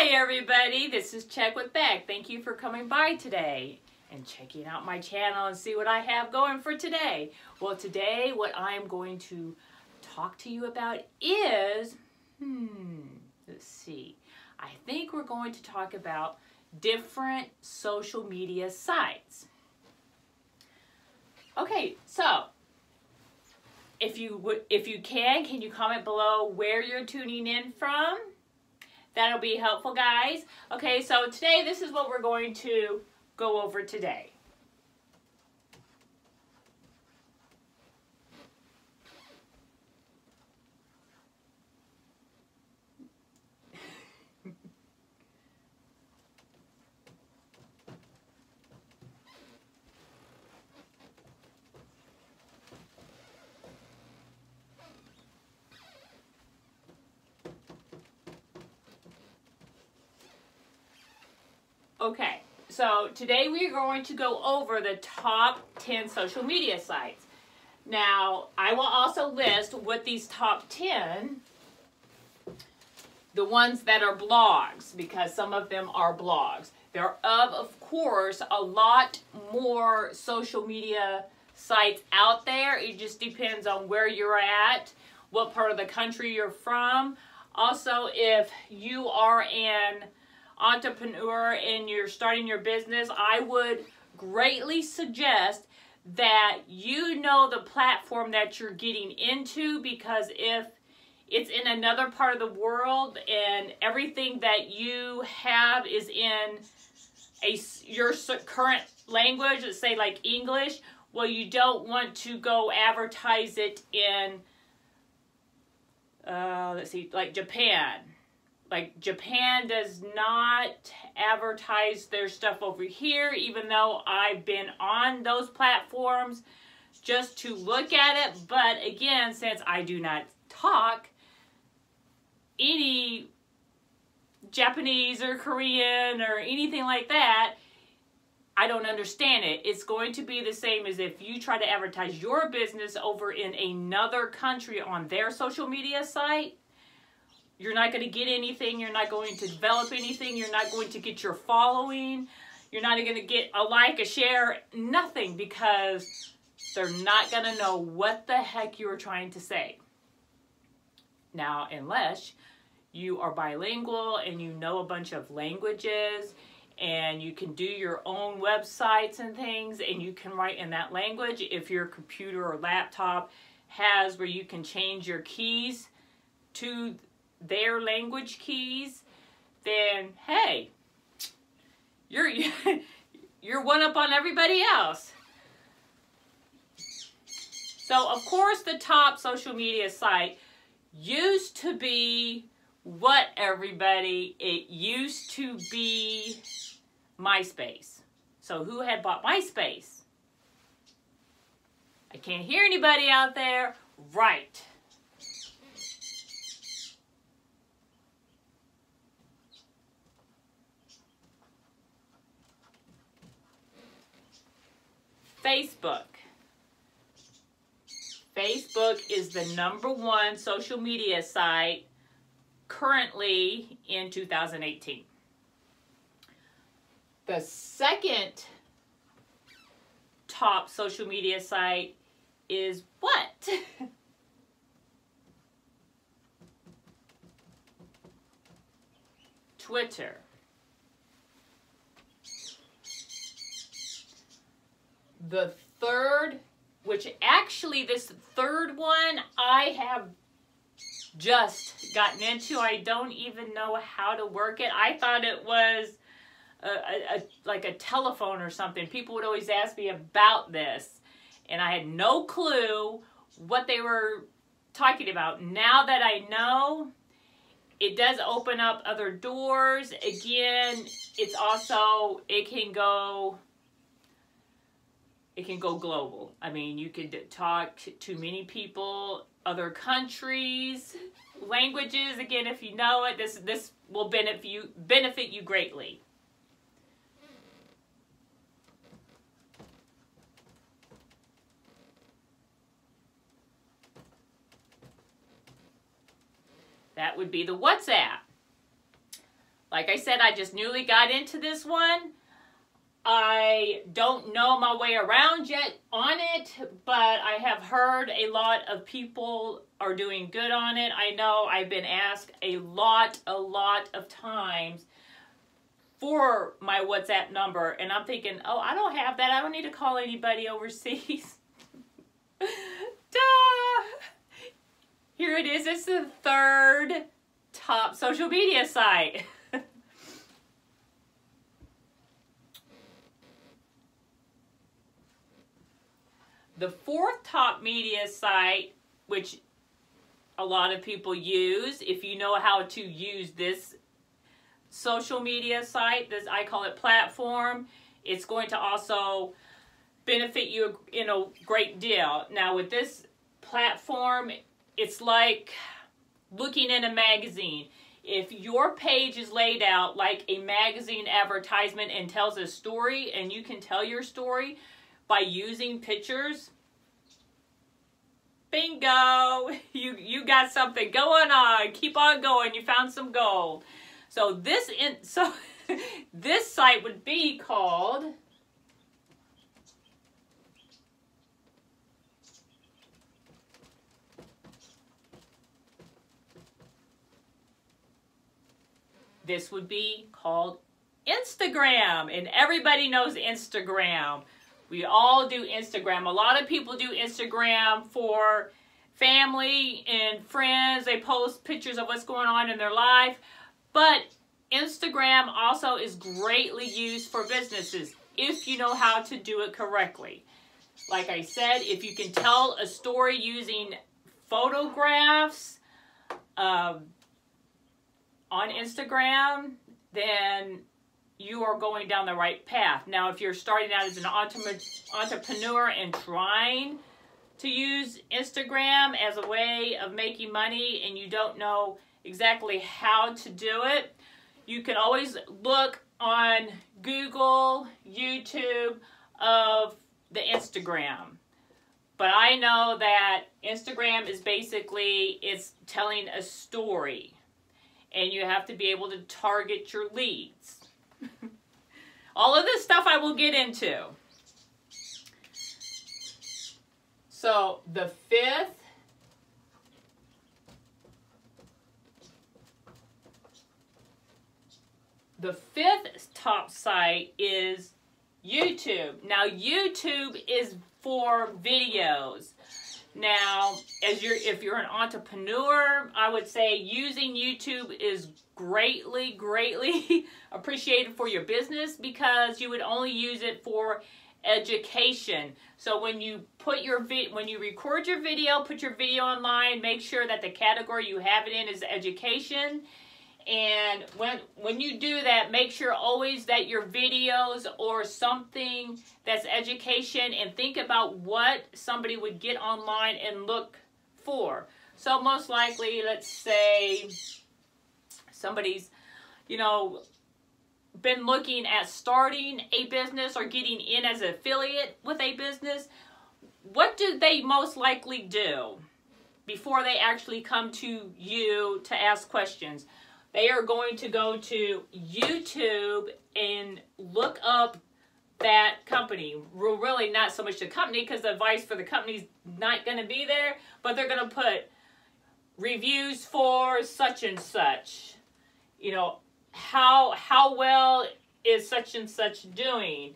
Hi everybody, this is Check with Beck. Thank you for coming by today and checking out my channel and see what I have going for today. Well, today what I'm going to talk to you about is, let's see. I think we're going to talk about different social media sites. Okay, so if you can you comment below where you're tuning in from? That'll be helpful, guys. Okay, so today this is what we're going to go over today. Okay, so today we're going to go over the top 10 social media sites. Now, I will also list what these top 10, the ones that are blogs, because some of them are blogs. There are, of course, a lot more social media sites out there. It just depends on where you're at, what part of the country you're from. Also, if you are an entrepreneur and you're starting your business, I would greatly suggest that you know the platform that you're getting into, because if it's in another part of the world and everything that you have is in your current language, let's say like English, well, you don't want to go advertise it in let's see, like Japan. Like, Japan does not advertise their stuff over here, even though I've been on those platforms just to look at it. But again, since I do not talk any Japanese or Korean or anything like that, I don't understand it. It's going to be the same as if you try to advertise your business over in another country on their social media site. You're not going to get anything. You're not going to develop anything. You're not going to get your following. You're not going to get a like, a share, nothing, because they're not going to know what the heck you were trying to say. Now, unless you are bilingual and you know a bunch of languages and you can do your own websites and things and you can write in that language, if your computer or laptop has where you can change your keys to their language keys, then hey, you're one up on everybody else. So of course the top social media site used to be what, everybody? It used to be MySpace. So who had bought MySpace? I can't hear anybody out there. Right. Facebook. Facebook is the #1 social media site currently in 2018. The second top social media site is what? Twitter. The third, which actually this third one I have just gotten into. I don't even know how to work it. I thought it was like a telephone or something. People would always ask me about this, and I had no clue what they were talking about. Now that I know, it does open up other doors. Again, it's also, it can go global. I mean, you could talk to many people, other countries, languages. Again, if you know it, this will benefit you greatly. That would be the WhatsApp. Like I said, I just newly got into this one. I don't know my way around yet on it, but I have heard a lot of people are doing good on it. I know I've been asked a lot of times for my WhatsApp number, and I'm thinking, oh, I don't have that. I don't need to call anybody overseas. Duh! Here it is. It's the third top social media site. The fourth top media site, which a lot of people use, if you know how to use this social media site, this, I call it platform, it's going to also benefit you in a great deal. Now with this platform, it's like looking in a magazine. If your page is laid out like a magazine advertisement and tells a story, and you can tell your story by using pictures, bingo, you got something going on. Keep on going. You found some gold. So this site would be called Instagram, and everybody knows Instagram. We all do Instagram. A lot of people do Instagram for family and friends. They post pictures of what's going on in their life. But Instagram also is greatly used for businesses if you know how to do it correctly. Like I said, if you can tell a story using photographs on Instagram, then you are going down the right path. Now, if you're starting out as an entrepreneur and trying to use Instagram as a way of making money and you don't know exactly how to do it, you can always look on Google, YouTube of the Instagram. But I know that Instagram is basically, it's telling a story, and you have to be able to target your leads. All of this stuff I will get into. So the fifth top site is YouTube. Now YouTube is for videos. Now, if you're an entrepreneur, I would say using YouTube is greatly appreciated for your business, because you would only use it for education. So when you record your video, put your video online, make sure that the category you have it in is education. And when you do that, make sure always that your videos or something that's education, and think about what somebody would get online and look for. So most likely, let's say somebody's, been looking at starting a business or getting in as an affiliate with a business. What do they most likely do before they actually come to you to ask questions? They are going to go to YouTube and look up that company. Really not so much the company, because the advice for the company is not going to be there, but they're going to put reviews for such and such. How well is such and such doing?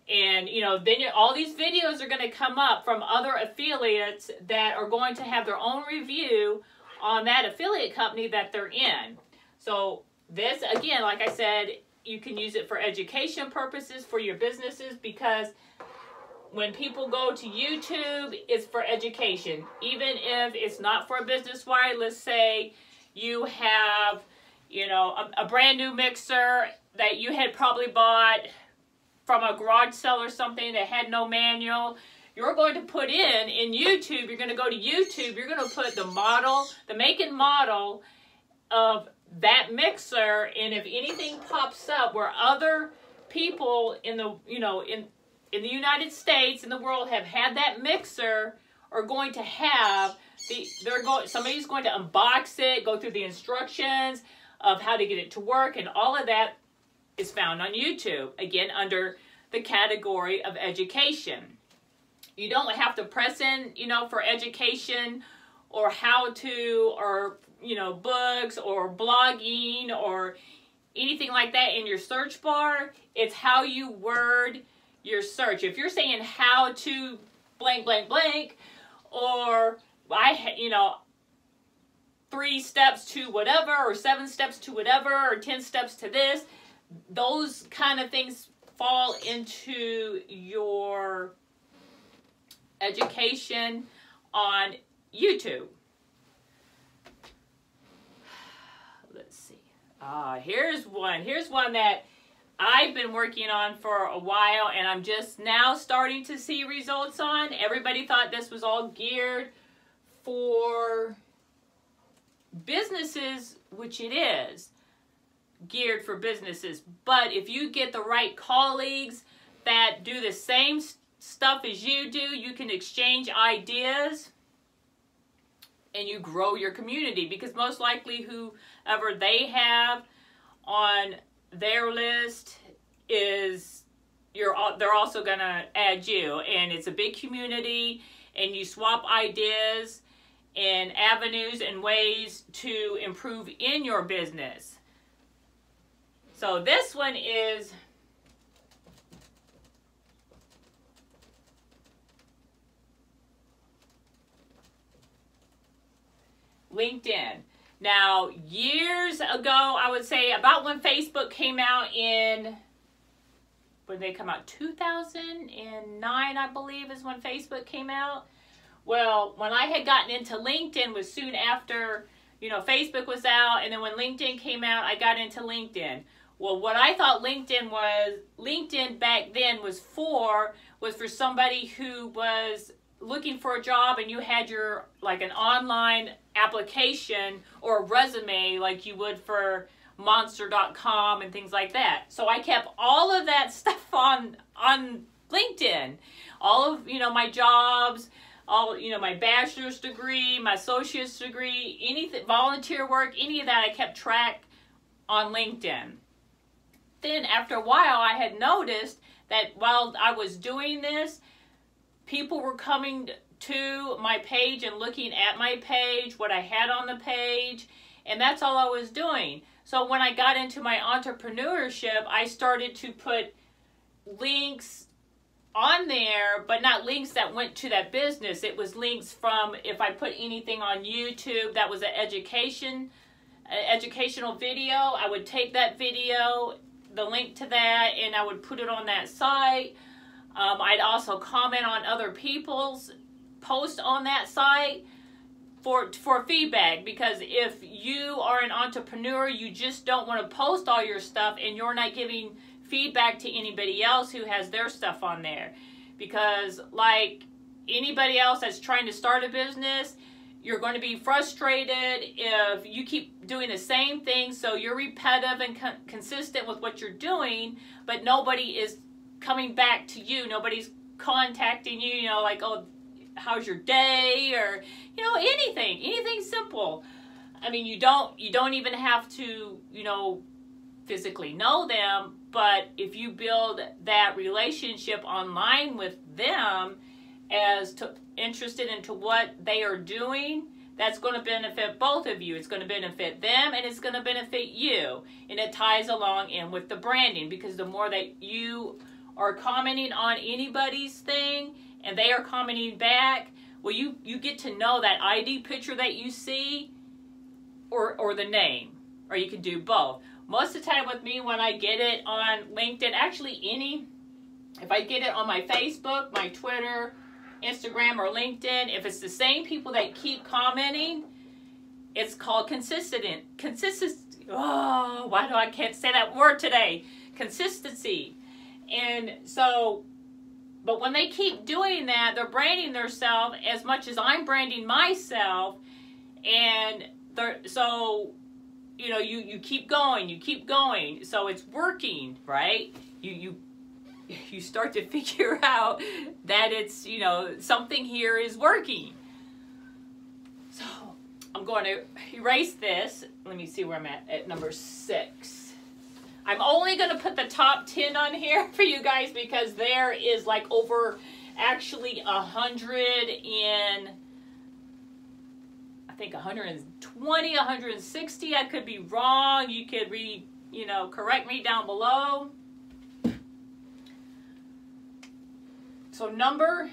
And, then all these videos are going to come up from other affiliates that are going to have their own review on that affiliate company that they're in. So this, again, like I said, you can use it for education purposes for your businesses, because when people go to YouTube, it's for education. Even if it's not for a business wide, let's say you have, a brand new mixer that you had probably bought from a garage sale or something that had no manual. You're going to put in YouTube, you're going to go to YouTube, you're going to put the model, the make and model of that mixer, and if anything pops up where other people in the in the United States, in the world, have had that mixer, are going to have somebody's going to unbox it, go through the instructions, of how to get it to work, and all of that is found on YouTube, again, under the category of education. You don't have to press in, you know, for education or how to, or, you know, books or blogging or anything like that in your search bar. It's how you word your search. If you're saying how to blank, blank, blank, or you know, 3 steps to whatever, or 7 steps to whatever, or 10 steps to this, those kind of things fall into your education on YouTube. Let's see. Here's one that I've been working on for a while, and I'm just now starting to see results on. Everybody thought this was all geared for businesses, which it is geared for businesses. But if you get the right colleagues that do the same stuff as you do, you can exchange ideas and you grow your community, because most likely whoever they have on their list is they're also gonna add you, and it's a big community, and you swap ideas and avenues and ways to improve in your business. So this one is LinkedIn. Now, years ago, I would say about when Facebook came out when they come out, 2009, I believe, is when Facebook came out. Well, when I had gotten into LinkedIn was soon after, you know, Facebook was out, and then when LinkedIn came out, I got into LinkedIn. Well, what I thought LinkedIn back then was for somebody who was looking for a job, and you had your, like, an online application or a resume like you would for Monster.com and things like that. So I kept all of that stuff on LinkedIn. All of, you know, my jobs, all, you know, my bachelor's degree, my associate's degree, anything, volunteer work, any of that, I kept track on LinkedIn. Then after a while, I had noticed that while I was doing this, people were coming to my page and looking at my page, what I had on the page, and that's all I was doing. So when I got into my entrepreneurship, I started to put links on there, but not links that went to that business. It was links from, if I put anything on YouTube that was an educational video, I would take that video, the link to that, and I would put it on that site. I'd also comment on other people's posts on that site for feedback, because if you are an entrepreneur, you just don't want to post all your stuff and you're not giving feedback to anybody else who has their stuff on there. Because like anybody else that's trying to start a business, you're going to be frustrated if you keep doing the same thing, so you're repetitive and consistent with what you're doing, but nobody is coming back to you. Nobody's contacting you, you know, like, oh, how's your day, or, you know, anything simple. I mean, you don't even have to, you know, physically know them, but if you build that relationship online with them as interested into what they are doing, that's going to benefit both of you. It's going to benefit them, and it's going to benefit you. And it ties along in with the branding, because the more that you are commenting on anybody's thing and they are commenting back, well, you get to know that ID picture that you see, or the name, or you can do both. Most of the time with me, when I get it on LinkedIn, actually if I get it on my Facebook, my Twitter, Instagram, or LinkedIn, if it's the same people that keep commenting, it's called consistency. Oh, why do I can't say that word today? Consistency. And so, but when they keep doing that, they're branding themselves as much as I'm branding myself, and so, you know, you keep going, so it's working, right? You start to figure out that it's, you know, something here is working. So I'm going to erase this. Let me see where I'm at number 6. I'm only going to put the top 10 on here for you guys because there is like over actually 100 in, I think 120, 160. I could be wrong. You could correct me down below. So number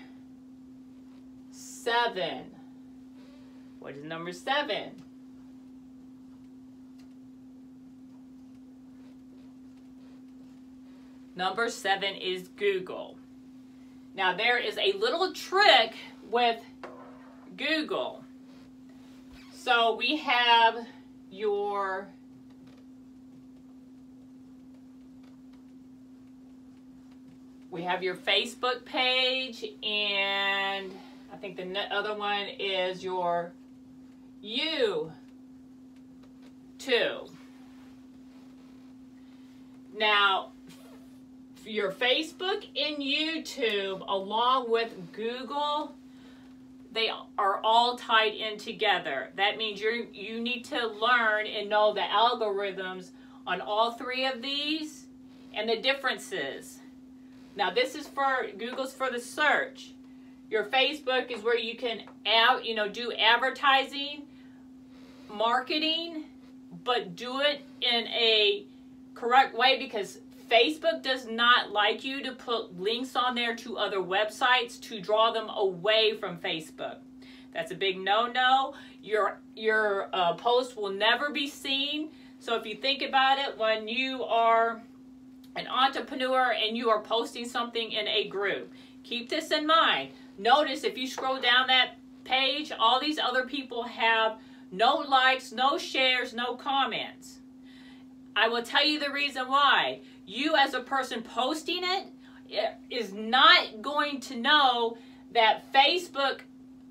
7. What is number 7? Number 7 is Google. Now there is a little trick with Google. So we have your Facebook page, and I think the other one is your YouTube. Now, your Facebook and YouTube, along with Google, they are all tied in together. That means you need to learn and know the algorithms on all 3 of these and the differences. Now, this is for Google's for the search. Your Facebook is where you can do advertising, marketing, but do it in a correct way, because Facebook does not like you to put links on there to other websites to draw them away from Facebook. That's a big no-no. Your post will never be seen. So if you think about it, when you are an entrepreneur and you are posting something in a group, keep this in mind. Notice if you scroll down that page, all these other people have no likes, no shares, no comments. I will tell you the reason why. You as a person posting it is not going to know that Facebook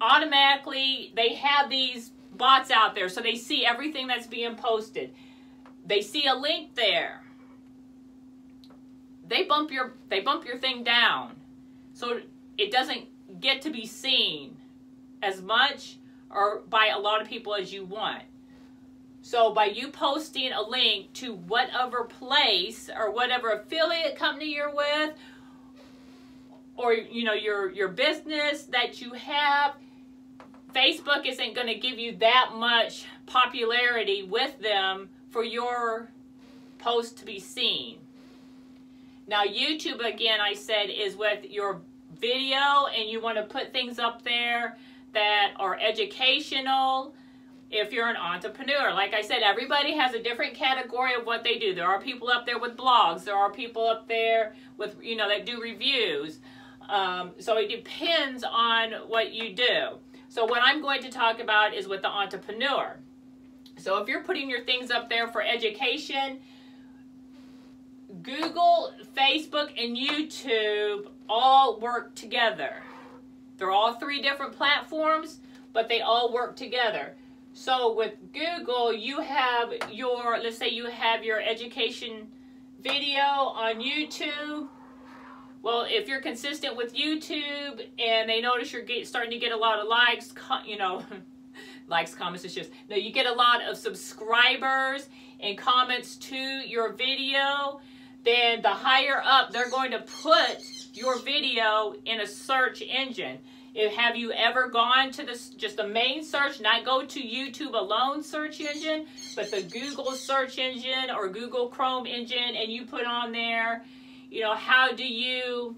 automatically, they have these bots out there, so they see everything that's being posted. They see a link there. They bump your thing down, so it doesn't get to be seen as much or by a lot of people as you want. So by you posting a link to whatever place or whatever affiliate company you're with, or your business that you have, Facebook isn't going to give you that much popularity with them for your post to be seen. Now YouTube, again, I said, is with your video, and you want to put things up there that are educational. If you're an entrepreneur, like I said, everybody has a different category of what they do. There are people up there with blogs. There are people up there with, that do reviews. So it depends on what you do. So what I'm going to talk about is with the entrepreneur. So if you're putting your things up there for education, Google, Facebook, and YouTube all work together. They're all 3 different platforms, but they all work together. So with Google, you have let's say you have your education video on YouTube. Well, if you're consistent with YouTube and they notice you're starting to get a lot of likes, likes, comments, it's just, no, you get a lot of subscribers and comments to your video, then the higher up, they're going to put your video in a search engine. Have you ever gone to just the main search, not go to YouTube alone search engine, but the Google search engine or Google Chrome engine, and you put on there, how do you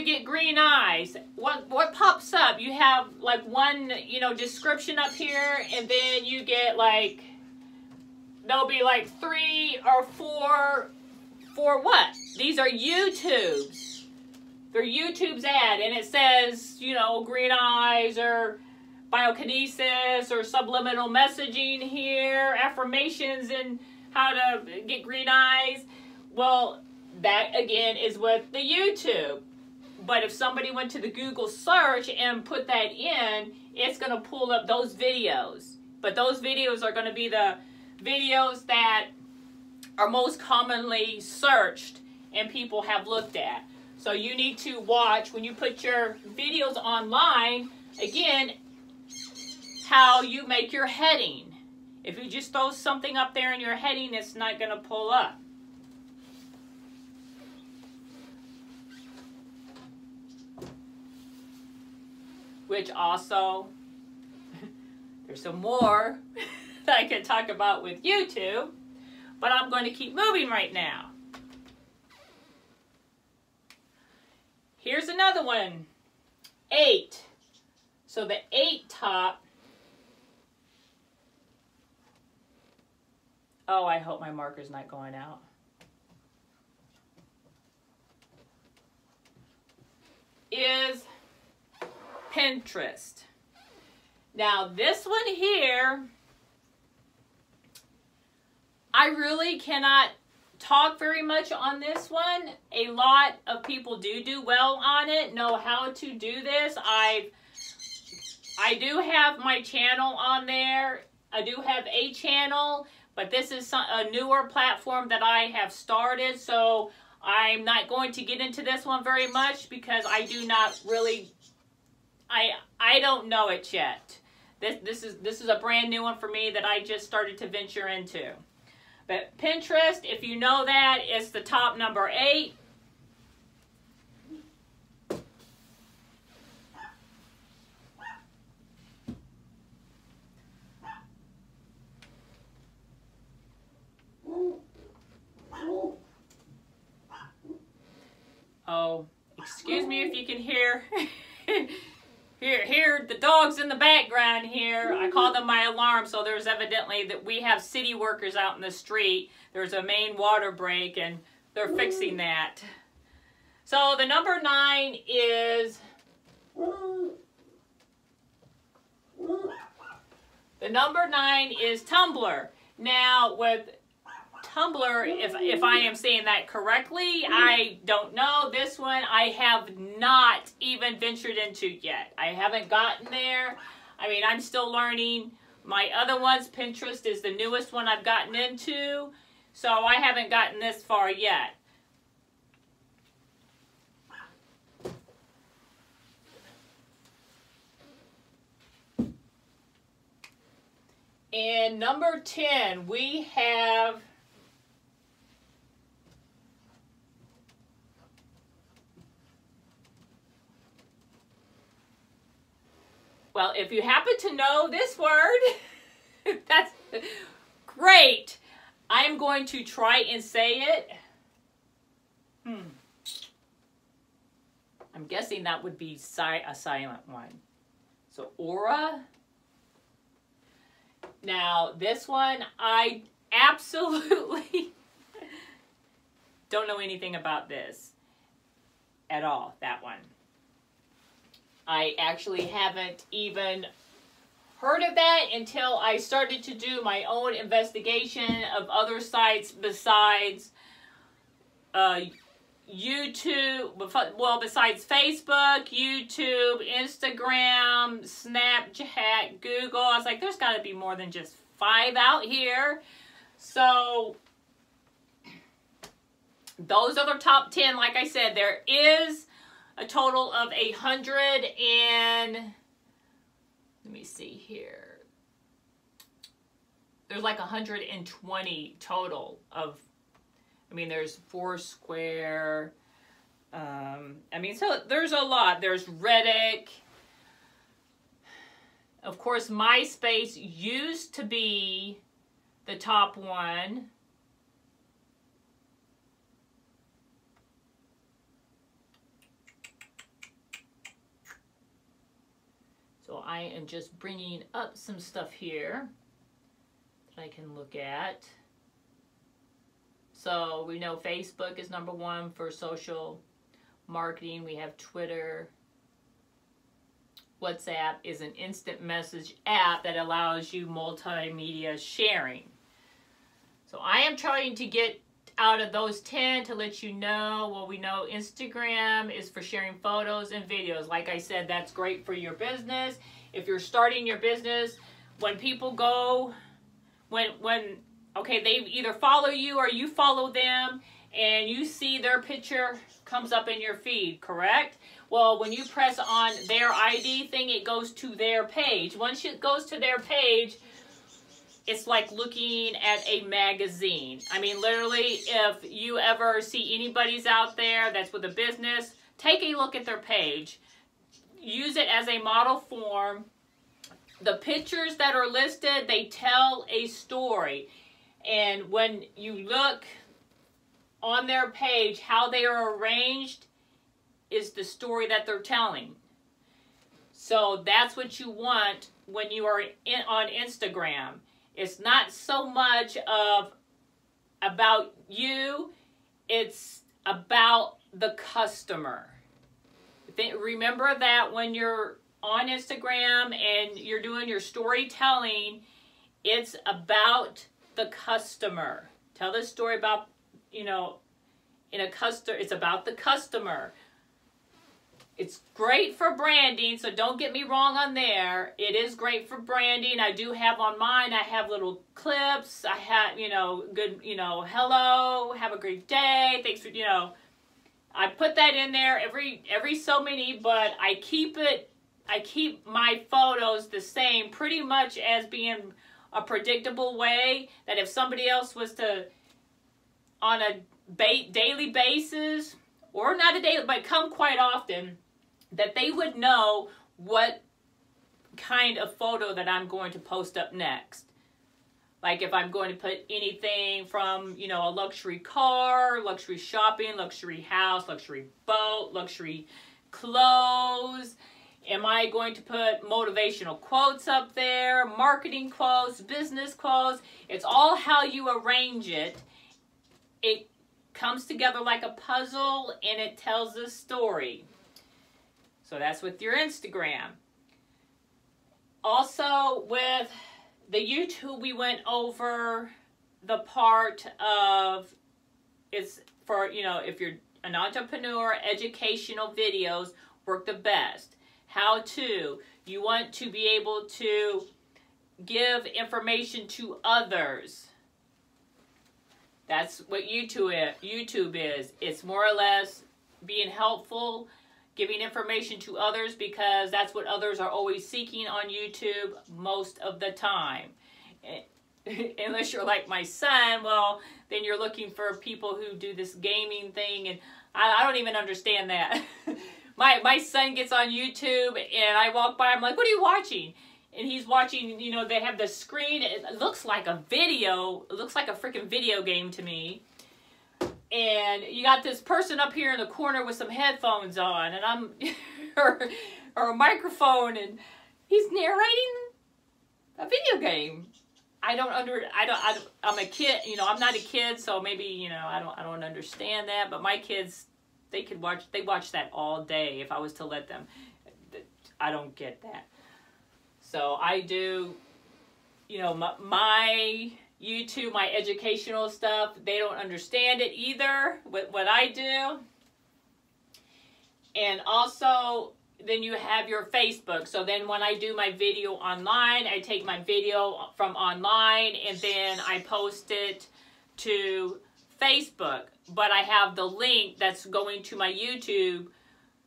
get green eyes? What pops up? You have like one, description up here, and then you get like, there'll be like 3 or 4 for what? These are YouTube's. They're YouTube's ad, and it says, green eyes or biokinesis or subliminal messaging here, affirmations and how to get green eyes. Well, that again is with the YouTube. But if somebody went to the Google search and put that in, it's going to pull up those videos. But those videos are going to be the videos that are most commonly searched and people have looked at. So you need to watch when you put your videos online, again, how you make your heading. If you just throw something up there in your heading, it's not going to pull up. Which also, there's some more that I can talk about with YouTube, but I'm going to keep moving right now. Here's another one, 8. So the 8 top, oh, I hope my marker's not going out. Is Pinterest. Now this one here, I really cannot talk very much on this one. A lot of people do well on it, know how to do this. I do have my channel on there. I do have a channel, but this is a newer platform that I have started, so I'm not going to get into this one very much because I do not really, I don't know it yet. This is a brand new one for me that I just started to venture into. But Pinterest, if you know that, is the top number 8. Oh, excuse me if you can hear hear the dogs in the background here. I call them my alarm, so there's evidently that we have city workers out in the street. There's a main water break and they're fixing that. So the number 9 is Tumblr. Now with Tumblr, if I am saying that correctly, I don't know. This one I have not even ventured into yet. I haven't gotten there. I mean, I'm still learning. My other ones, Pinterest is the newest one I've gotten into, so I haven't gotten this far yet. And number 10, we have well, if you happen to know this word, that's great. I am going to try and say it. I'm guessing that would be a silent one. So Aura. Now this one, I absolutely don't know anything about this at all, that one. I actually haven't even heard of that until I started to do my own investigation of other sites besides YouTube, well, besides Facebook, YouTube, Instagram, Snapchat, Google. I was like, there's got to be more than just 5 out here. So those are the top 10. Like I said, there is a total of 100 and, let me see here. There's like 120 total of, I mean, there's Foursquare. I mean, so there's a lot. There's Reddit. Of course, MySpace used to be the top one. So I am just bringing up some stuff here that I can look at. So we know Facebook is number 1 for social marketing. We have Twitter. WhatsApp is an instant message app that allows you multimedia sharing. So I am trying to get out of those 10 to let you know. Well, we know Instagram is for sharing photos and videos. Like I said, that's great for your business. If you're starting your business, when people go, when okay, they either follow you or you follow them, and you see their picture comes up in your feed, correct? Well, when you press on their ID thing, it goes to their page. Once it goes to their page, it's like looking at a magazine. I mean, literally, if you ever see anybody's out there that's with a business, take a look at their page. Use it as a model form. The pictures that are listed, they tell a story. And when you look on their page, how they are arranged is the story that they're telling. So that's what you want when you are on Instagram. It's not so much about you, it's about the customer. Remember that when you're on Instagram and you're doing your storytelling, it's about the customer. Tell the story about, you know, it's about the customer. It's great for branding, so don't get me wrong on there. It is great for branding. I do have on mine, I have little clips. I have, you know, good, you know, hello, have a great day, thanks for, you know. I put that in there every so many, but I keep my photos the same, pretty much as being a predictable way that if somebody else was to, on a daily basis, or not a daily, but come quite often, that they would know what kind of photo that I'm going to post up next. Like if I'm going to put anything from, you know, a luxury car, luxury shopping, luxury house, luxury boat, luxury clothes. Am I going to put motivational quotes up there, marketing quotes, business quotes? It's all how you arrange it. It comes together like a puzzle and it tells a story. So that's with your Instagram. Also with the YouTube, we went over the part of, it's for, you know, if you're an entrepreneur, educational videos work the best. How to, you want to be able to give information to others. That's what YouTube is. It's more or less being helpful, giving information to others, because that's what others are always seeking on YouTube most of the time. Unless you're like my son, well, then you're looking for people who do this gaming thing, and I don't even understand that. My son gets on YouTube, and I walk by, I'm like, what are you watching? And he's watching, you know, they have the screen, it looks like a video, it looks like a freaking video game to me. And you got this person up here in the corner with some headphones on, and I'm, or a microphone, and he's narrating a video game. I'm a kid, you know, I'm not a kid, so maybe, you know, I don't understand that, but my kids, they watch that all day if I was to let them. I don't get that. So I do, you know, my YouTube, my educational stuff, they don't understand it either, what I do. And also, then you have your Facebook. So then when I do my video online, I take my video from online and then I post it to Facebook. But I have the link that's going to my YouTube.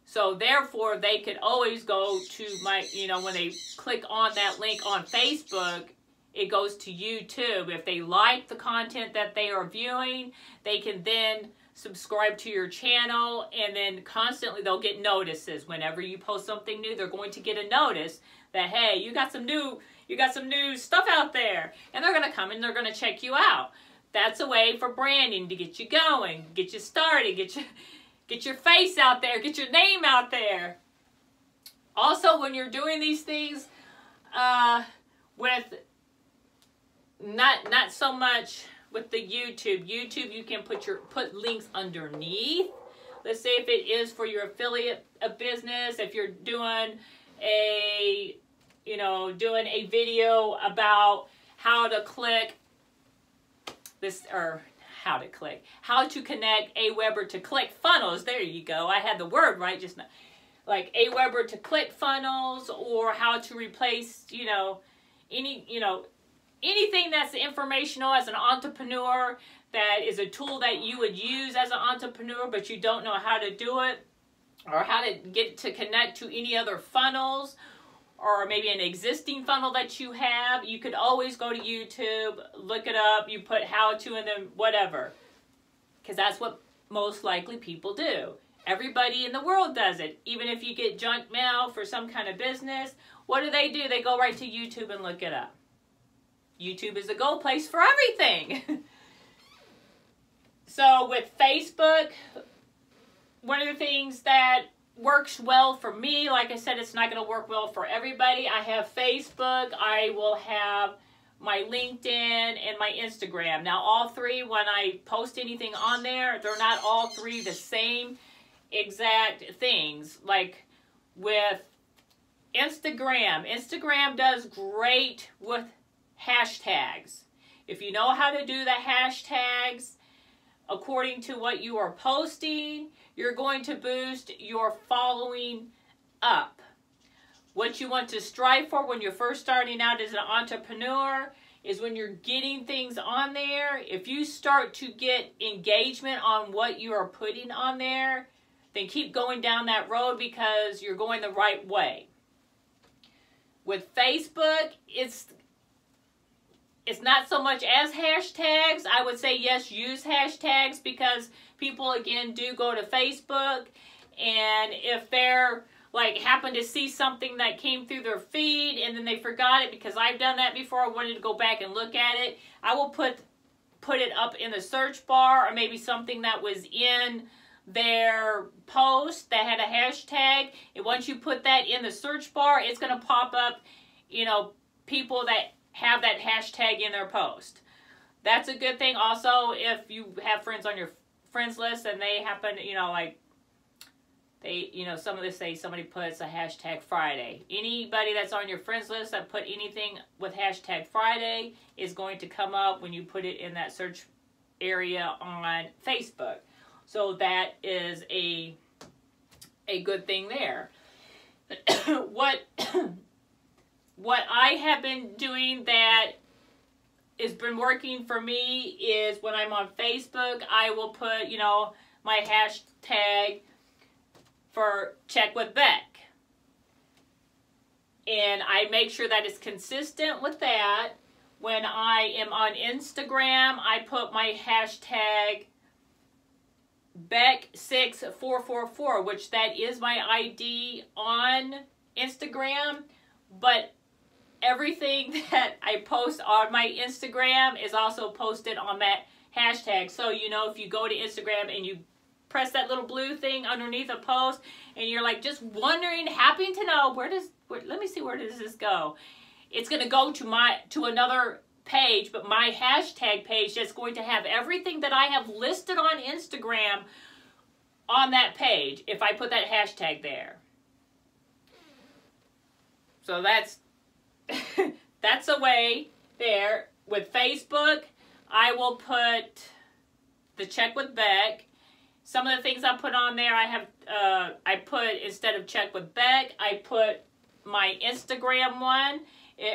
So therefore, they could always go to my, you know, when they click on that link on Facebook, it goes to YouTube. If they like the content that they are viewing, they can then subscribe to your channel, and then constantly they'll get notices. Whenever you post something new, they're going to get a notice that, hey, you got some new stuff out there, and they're going to come and they're going to check you out. That's a way for branding to get you going, get you started, get your face out there, get your name out there. Also, when you're doing these things, with not so much with the YouTube. YouTube, you can put links underneath. Let's say if it is for your affiliate business, if you're doing a video about how to click this, or how to connect Aweber to ClickFunnels. There you go. I had the word right just now. Like Aweber to ClickFunnels, or how to replace, anything that's informational as an entrepreneur, that is a tool that you would use as an entrepreneur, but you don't know how to do it, or how to get to connect to any other funnels, or maybe an existing funnel that you have, you could always go to YouTube, look it up, you put how to and then whatever. Because that's what most likely people do. Everybody in the world does it. Even if you get junk mail for some kind of business, what do? They go right to YouTube and look it up. YouTube is a go place for everything. So with Facebook, one of the things that works well for me, like I said, it's not going to work well for everybody. I have Facebook, I will have my LinkedIn, and my Instagram. Now all three, when I post anything on there, they're not all three the same exact things. Like with Instagram, Instagram does great with hashtags. If you know how to do the hashtags according to what you are posting, you're going to boost your following up. What you want to strive for when you're first starting out as an entrepreneur is when you're getting things on there, if you start to get engagement on what you are putting on there, then keep going down that road because you're going the right way. With Facebook, it's not so much as hashtags. I would say yes, use hashtags because people, again, do go to Facebook, and if they're like happen to see something that came through their feed and then they forgot it, because I've done that before, I wanted to go back and look at it, I will put it up in the search bar, or maybe something that was in their post that had a hashtag, and once you put that in the search bar, it's going to pop up, you know, people that have that hashtag in their post. That's a good thing. Also, if you have friends on your friends list and they happen, you know, like they, you know, some of this say somebody puts a hashtag Friday. Anybody that's on your friends list that put anything with hashtag Friday is going to come up when you put it in that search area on Facebook. So that is a good thing there. What I have been doing that has been working for me is when I'm on Facebook, I will put, you know, my hashtag for Check with Beck. And I make sure that it's consistent with that. When I am on Instagram, I put my hashtag Beck6444, which that is my ID on Instagram, but everything that I post on my Instagram is also posted on that hashtag. So, you know, if you go to Instagram and you press that little blue thing underneath a post and you're like just wondering, happy to know, let me see, where does this go? It's going to go to another page, but my hashtag page that's going to have everything that I have listed on Instagram on that page if I put that hashtag there. So that's a way there. With Facebook, I will put the Check with Beck. Some of the things I put on there, I put, instead of Check with Beck, I put my Instagram one.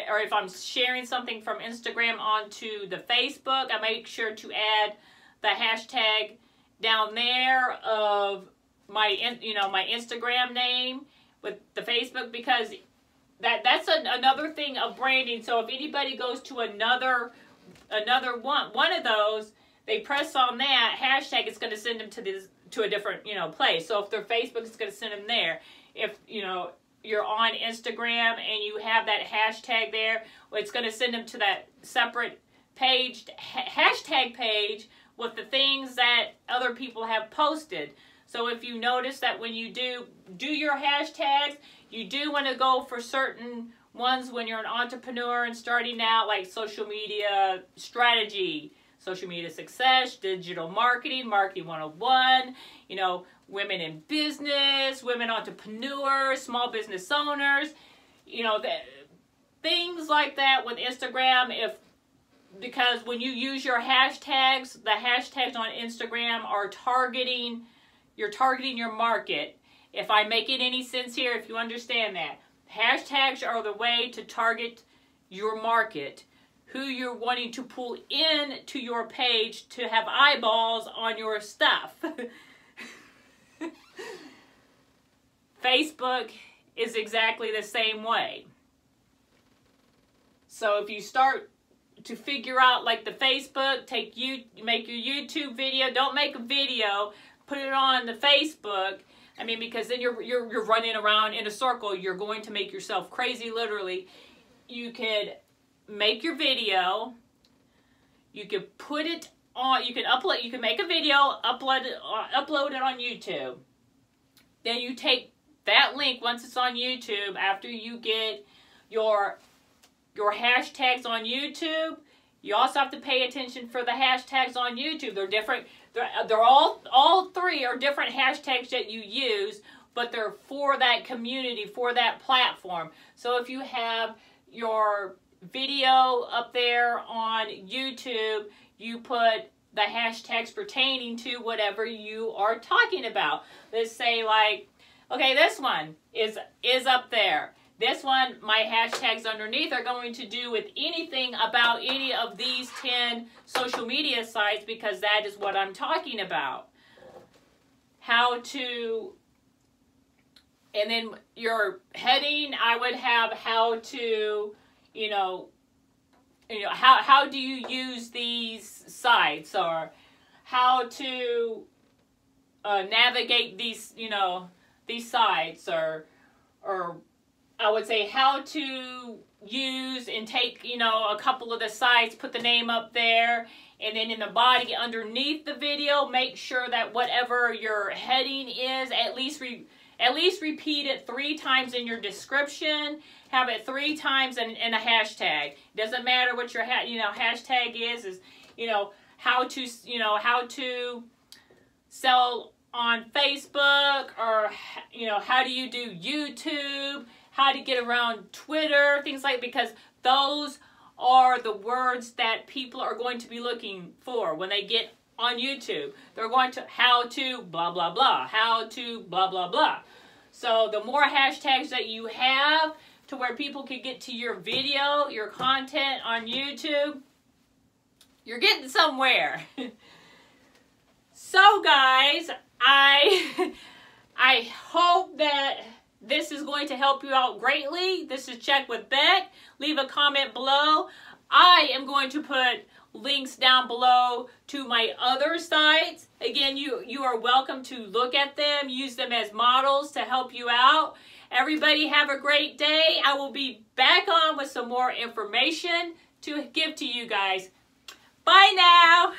Or if I'm sharing something from Instagram onto the Facebook, I make sure to add the hashtag down there of my Instagram name with the Facebook, because that's another thing of branding. So if anybody goes to another one of those, they press on that hashtag, it's going to send them to a different, you know, place. So if they're Facebook, it's going to send them there. If, you know, you're on Instagram and you have that hashtag there, well, it's going to send them to that separate page, hashtag page, with the things that other people have posted. So if you notice that when you do your hashtags, you do want to go for certain ones when you're an entrepreneur and starting out, like social media strategy, social media success, digital marketing, marketing 101, you know, women in business, women entrepreneurs, small business owners, you know, things like that with Instagram. Because when you use your hashtags, the hashtags on Instagram are targeting your market. If I'm making any sense here, if you understand that. Hashtags are the way to target your market. who you're wanting to pull in to your page to have eyeballs on your stuff. Facebook is exactly the same way. So if you start to figure out like the Facebook, make your YouTube video, don't make a video, put it on the Facebook. I mean, because then you're running around in a circle. You're going to make yourself crazy, literally. You could make your video. You could put it on. You can upload. You can make a video, upload it on YouTube. Then you take that link once it's on YouTube. After you get your hashtags on YouTube, you also have to pay attention for the hashtags on YouTube. They're different. They're all three are different hashtags that you use, but they're for that community, for that platform. So if you have your video up there on YouTube, you put the hashtags pertaining to whatever you are talking about. Let's say like, okay, this one is up there. This one, my hashtags underneath are going to do with anything about any of these 10 social media sites, because that is what I'm talking about. How to, and then your heading, I would have how to, how do you use these sites, or how to navigate these, these sites, or I would say how to use and take, a couple of the sites, put the name up there, and then in the body underneath the video, make sure that whatever your heading is, at least repeat it 3 times in your description. Have it 3 times in a hashtag. It doesn't matter what your hashtag is how to sell on Facebook, or how do you do YouTube, how to get around Twitter, things like, because those are the words that people are going to be looking for when they get on YouTube. They're going to how to blah blah blah, how to blah blah blah. So the more hashtags that you have to where people can get to your video, your content on YouTube, you're getting somewhere. So guys, I hope that this is going to help you out greatly. This is Check with Beck. Leave a comment below. I am going to put links down below to my other sites. Again, you are welcome to look at them, use them as models to help you out. Everybody have a great day. I will be back on with some more information to give to you guys. Bye now.